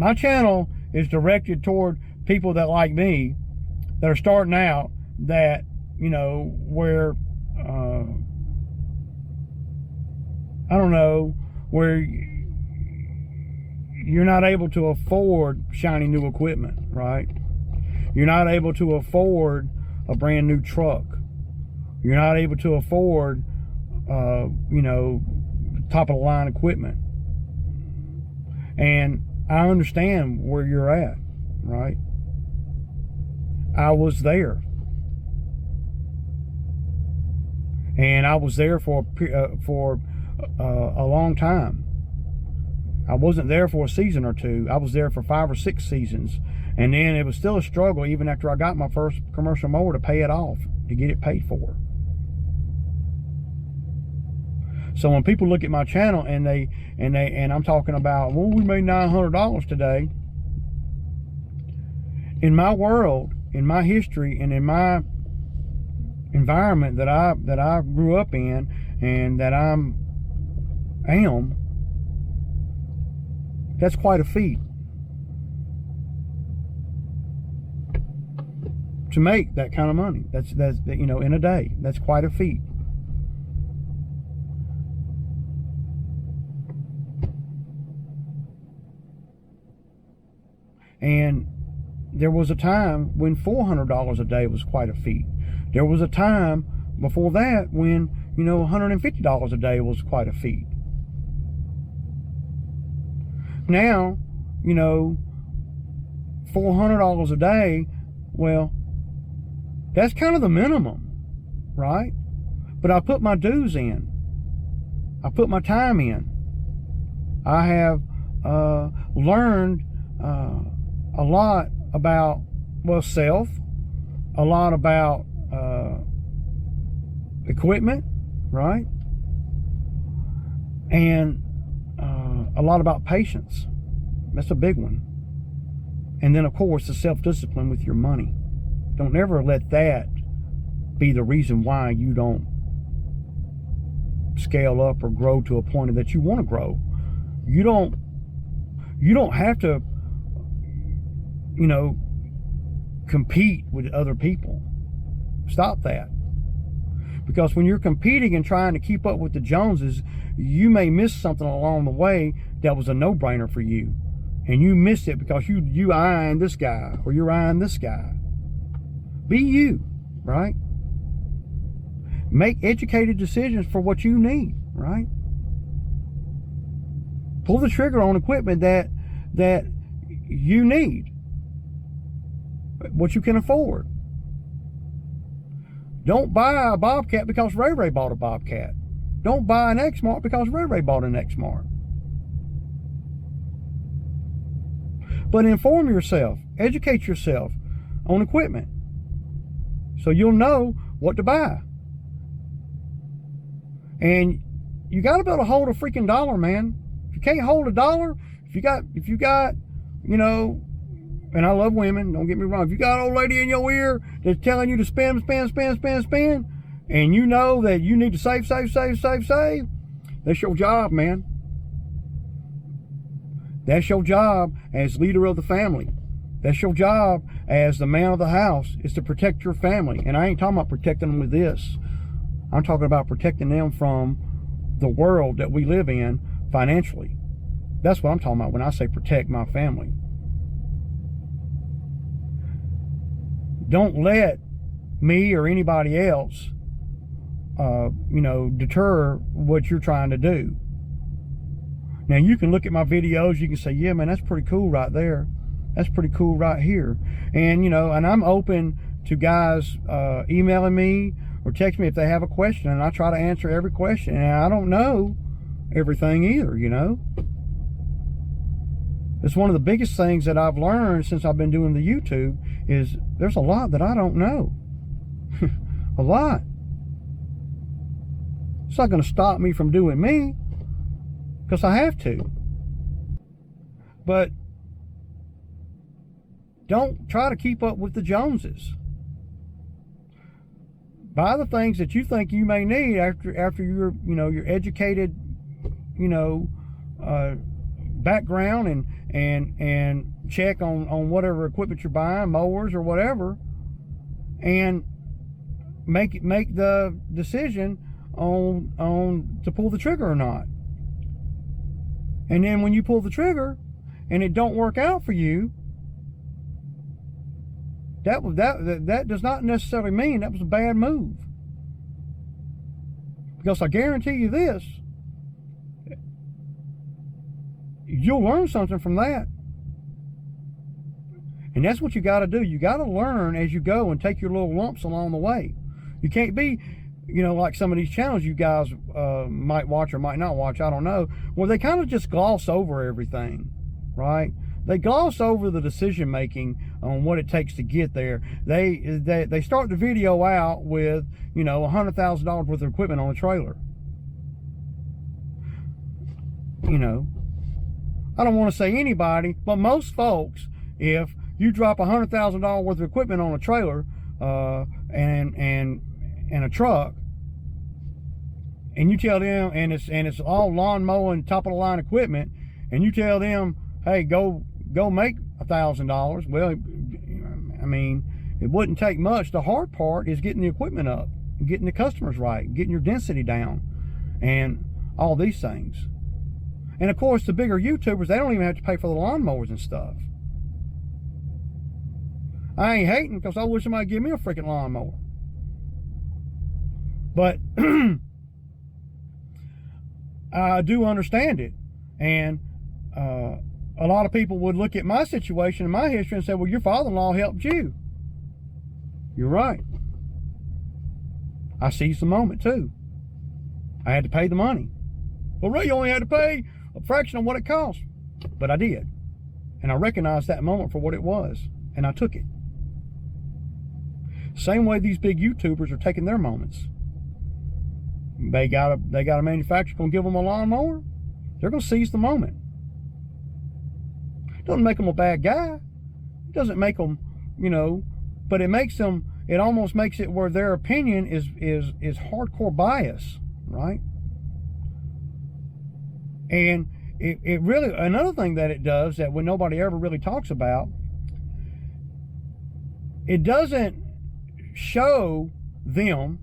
My channel is directed toward people that like me, that are starting out, that, you know, where, I don't know, where you're not able to afford shiny new equipment, right? You're not able to afford a brand new truck. You're not able to afford, you know, top of the line equipment. And I understand where you're at, right? I was there. And I was there for a long time. I wasn't there for a season or two. I was there for 5 or 6 seasons. And then it was still a struggle even after I got my first commercial mower to pay it off, to get it paid for. So when people look at my channel and I'm talking about, well, we made $900 today. In my world, in my history, and in my environment that I grew up in and that I am, that's quite a feat. To make that kind of money, that's you know, in a day, that's quite a feat. And there was a time when $400 a day was quite a feat. There was a time before that when, you know, $150 a day was quite a feat. Now, you know, $400 a day, well, that's kind of the minimum, right? But I put my dues in. I put my time in. I have learned a lot about, well, self, a lot about equipment, right? And a lot about patience. That's a big one. And then, of course, the self-discipline with your money. Don't ever let that be the reason why you don't scale up or grow to a point that you want to grow. You don't have to, you know, compete with other people. Stop that. Because when you're competing and trying to keep up with the Joneses, you may miss something along the way that was a no-brainer for you. And you missed it because you eyeing this guy or you're eyeing this guy. Be you, right? Make educated decisions for what you need, right? Pull the trigger on equipment that you need, what you can afford. Don't buy a Bobcat because Ray Ray bought a Bobcat. Don't buy an Exmart because Ray Ray bought an Exmart. But inform yourself, educate yourself on equipment so you'll know what to buy. And you got to be able to hold a freaking dollar, man. If you can't hold a dollar, if you got, you know, and I love women, don't get me wrong. If you got an old lady in your ear that's telling you to spend, and you know that you need to save, that's your job, man. That's your job as leader of the family. That's your job as the man of the house, is to protect your family. And I ain't talking about protecting them with this. I'm talking about protecting them from the world that we live in financially. That's what I'm talking about when I say protect my family. Don't let me or anybody else, you know, deter what you're trying to do. Now, you can look at my videos, you can say, yeah, man, that's pretty cool right there. That's pretty cool right here. And, you know, and I'm open to guys emailing me or text me if they have a question, and I try to answer every question. And I don't know everything either, you know. It's one of the biggest things that I've learned since I've been doing the YouTube is there's a lot that I don't know. A lot. It's not going to stop me from doing me, because I have to. But don't try to keep up with the Joneses. Buy the things that you think you may need after you're, you know, you're educated, you know, background and check on whatever equipment you're buying, mowers or whatever, and make the decision on to pull the trigger or not. And then when you pull the trigger and it don't work out for you, that does not necessarily mean that was a bad move. Because I guarantee you this, you'll learn something from that. And that's what you got to do. You got to learn as you go and take your little lumps along the way. You can't be, like some of these channels you guys might watch or might not watch, I don't know, where they kind of just gloss over everything, right? They gloss over the decision making on what it takes to get there. They start the video out with, $100,000 worth of equipment on a trailer. I don't want to say anybody, but most folks, if you drop $100,000 worth of equipment on a trailer and a truck, and you tell them, and it's all lawn mowing, top of the line equipment, and you tell them, hey, go make $1,000. Well, I mean, it wouldn't take much. The hard part is getting the equipment up, getting the customers right, getting your density down, and all these things. And of course, the bigger YouTubers, they don't even have to pay for the lawnmowers and stuff. I ain't hating, because I wish somebody give me a freaking lawnmower. But I do understand it. And a lot of people would look at my situation and my history and say, well, your father-in-law helped you. You're right. I seized the moment too. I had to pay the money. Well, Ray, you only had to pay a fraction of what it cost. But I did. And I recognized that moment for what it was. And I took it. Same way these big YouTubers are taking their moments. They got a manufacturer going to give them a lawnmower. They're going to seize the moment. It doesn't make them a bad guy. It doesn't make them, but it makes them, it almost makes it where their opinion is hardcore bias, right? And it really, another thing that it does that when nobody ever really talks about, it doesn't show them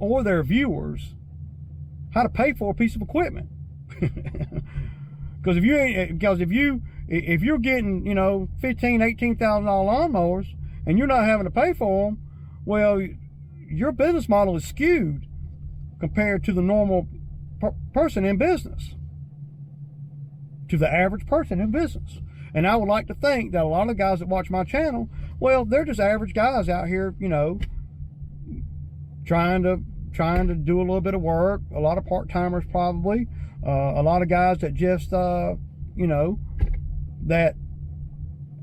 or their viewers how to pay for a piece of equipment. Because if you're getting, $15,000, $18,000 lawnmowers and you're not having to pay for them, well, your business model is skewed compared to the normal person in business, to the average person in business. And I would like to think that a lot of guys that watch my channel, well, they're just average guys out here, trying to do a little bit of work. A lot of part-timers probably. A lot of guys that just, that,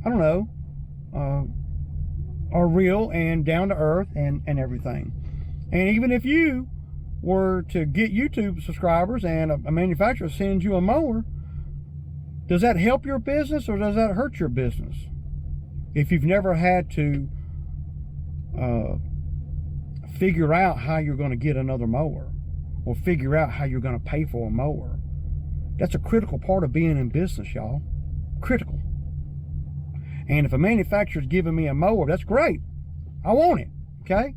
I don't know, are real and down to earth and everything. And even if you were to get YouTube subscribers and a manufacturer sends you a mower, does that help your business or does that hurt your business? If you've never had to figure out how you're going to get another mower or figure out how you're going to pay for a mower. That's a critical part of being in business, y'all. Critical. And if a manufacturer's giving me a mower, that's great. I want it, okay?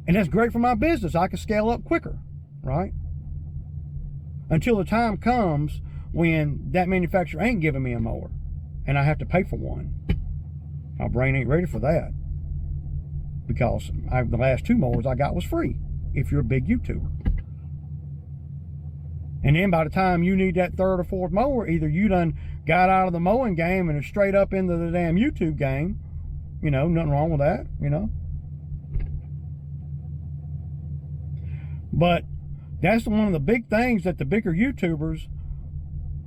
And that's great for my business. I can scale up quicker, right? Until the time comes when that manufacturer ain't giving me a mower and I have to pay for one. My brain ain't ready for that. Because the last 2 mowers I got was free, if you're a big YouTuber. And then by the time you need that 3rd or 4th mower, either you done got out of the mowing game and are straight up into the damn YouTube game. Nothing wrong with that, But that's one of the big things that the bigger YouTubers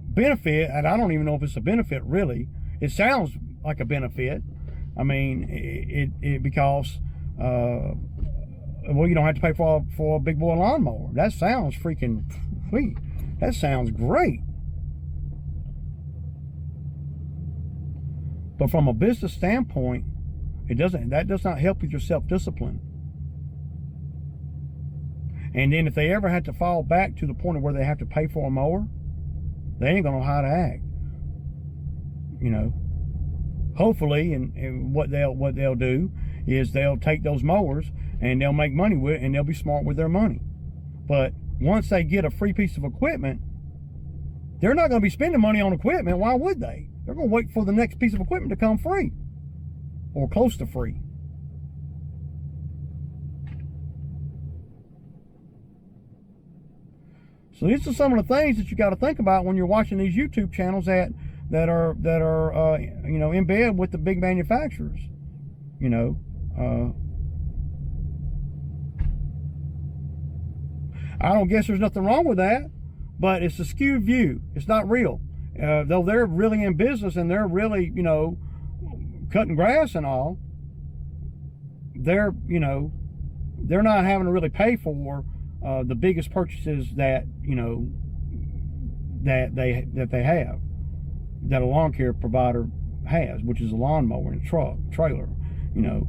benefit, and I don't even know if it's a benefit really. It sounds like a benefit. I mean, it because well, you don't have to pay for a big boy lawnmower. That sounds freaking sweet. That sounds great. But from a business standpoint, that does not help with your self-discipline. And then if they ever had to fall back to the point of where they have to pay for a mower, They ain't gonna know how to act. You know, hopefully, and what they'll do is they'll take those mowers and they'll make money with it, and they'll be smart with their money. But once they get a free piece of equipment, they're not going to be spending money on equipment. Why would they? They're going to wait for the next piece of equipment to come free or close to free. So these are some of the things that you got to think about when you're watching these YouTube channels that are you know, in bed with the big manufacturers. You know, I don't guess there's nothing wrong with that, but it's a skewed view. It's not real. Though they're really in business and they're really, you know, cutting grass and all, they're, you know, they're not having to really pay for the biggest purchases that, you know, that they have, that a lawn care provider has, which is a lawnmower and a truck, trailer, you know.